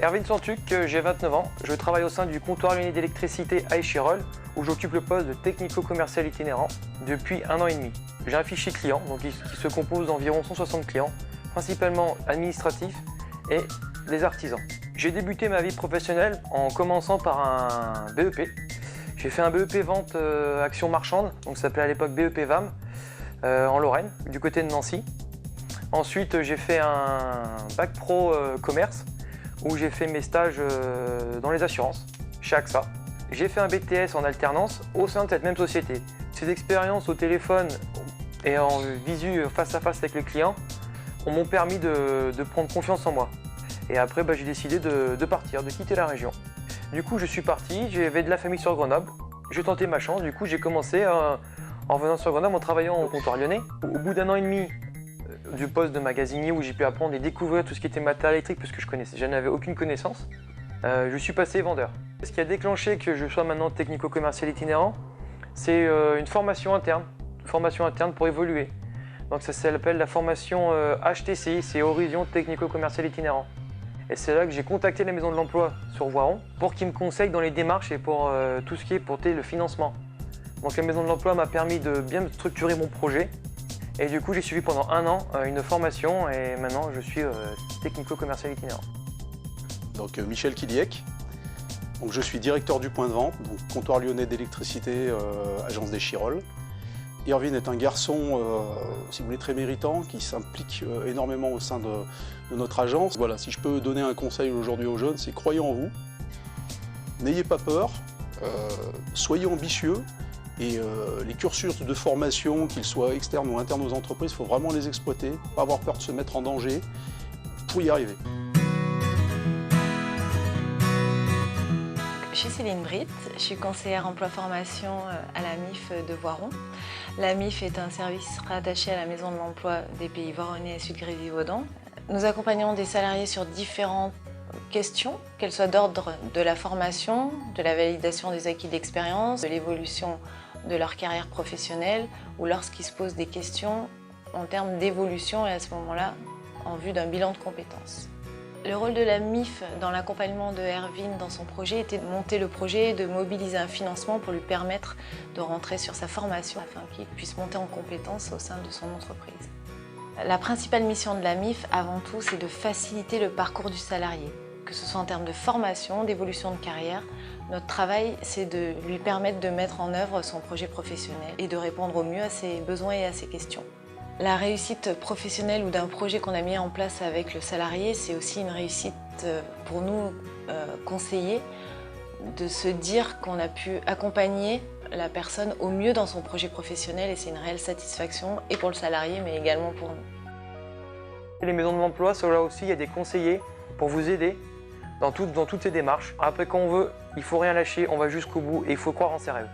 Erwin Santuc, j'ai 29 ans. Je travaille au sein du comptoir lyonnais d'électricité à Échirolles, où j'occupe le poste de technico-commercial itinérant depuis 1 an et demi. J'ai un fichier client qui se compose d'environ 160 clients, principalement administratifs et des artisans. J'ai débuté ma vie professionnelle en commençant par un BEP. J'ai fait un BEP vente action marchande, donc ça s'appelait à l'époque BEP VAM, en Lorraine, du côté de Nancy. Ensuite, j'ai fait un bac pro commerce, où j'ai fait mes stages dans les assurances, chez AXA. J'ai fait un BTS en alternance au sein de cette même société. Ces expériences au téléphone et en visu face à face avec le client m'ont permis de prendre confiance en moi. Et après, j'ai décidé de partir, de quitter la région. Du coup, je suis parti, j'avais de la famille sur Grenoble. J'ai tenté ma chance, du coup, j'ai commencé en venant sur Grenoble en travaillant au comptoir lyonnais. Au bout d'1 an et demi du poste de magasinier où j'ai pu apprendre et découvrir tout ce qui était matériel électrique parce que je n'avais aucune connaissance, je suis passé vendeur. Ce qui a déclenché que je sois maintenant technico-commercial itinérant, c'est une formation interne pour évoluer. Donc ça s'appelle la formation HTCI, c'est Horizon Technico-Commercial Itinérant. Et c'est là que j'ai contacté la Maison de l'Emploi sur Voiron pour qu'ils me conseillent dans les démarches et pour tout ce qui est pour le financement. Donc la Maison de l'Emploi m'a permis de bien structurer mon projet. Et du coup, j'ai suivi pendant 1 an une formation et maintenant je suis technico-commercial itinérant. Donc Michel Kiliek, donc, je suis directeur du point de vente, donc comptoir lyonnais d'électricité, agence d'Échirolles. Erwin est un garçon, si vous voulez, très méritant, qui s'implique énormément au sein de notre agence. Voilà, si je peux donner un conseil aujourd'hui aux jeunes, c'est croyez en vous, n'ayez pas peur, soyez ambitieux. Et les cursus de formation, qu'ils soient externes ou internes aux entreprises, il faut vraiment les exploiter, pas avoir peur de se mettre en danger pour y arriver. Je suis Céline Britt, je suis conseillère emploi-formation à la MIF de Voiron. La MIF est un service rattaché à la Maison de l'Emploi des Pays Voironnais et Sud-Grésivaudan. Nous accompagnons des salariés sur différentes questions, qu'elles soient d'ordre de la formation, de la validation des acquis d'expérience, de l'évolution de leur carrière professionnelle ou lorsqu'ils se posent des questions en termes d'évolution et à ce moment-là, en vue d'un bilan de compétences. Le rôle de la MIF dans l'accompagnement de Erwin dans son projet était de monter le projet et de mobiliser un financement pour lui permettre de rentrer sur sa formation afin qu'il puisse monter en compétences au sein de son entreprise. La principale mission de la MIF, avant tout, c'est de faciliter le parcours du salarié, que ce soit en termes de formation, d'évolution de carrière. Notre travail, c'est de lui permettre de mettre en œuvre son projet professionnel et de répondre au mieux à ses besoins et à ses questions. La réussite professionnelle ou d'un projet qu'on a mis en place avec le salarié, c'est aussi une réussite pour nous, conseillers, de se dire qu'on a pu accompagner la personne au mieux dans son projet professionnel et c'est une réelle satisfaction et pour le salarié mais également pour nous. Les maisons de l'emploi, là aussi, il y a des conseillers pour vous aider dans toutes ces démarches. Après, quand on veut, il ne faut rien lâcher, on va jusqu'au bout et il faut croire en ses rêves.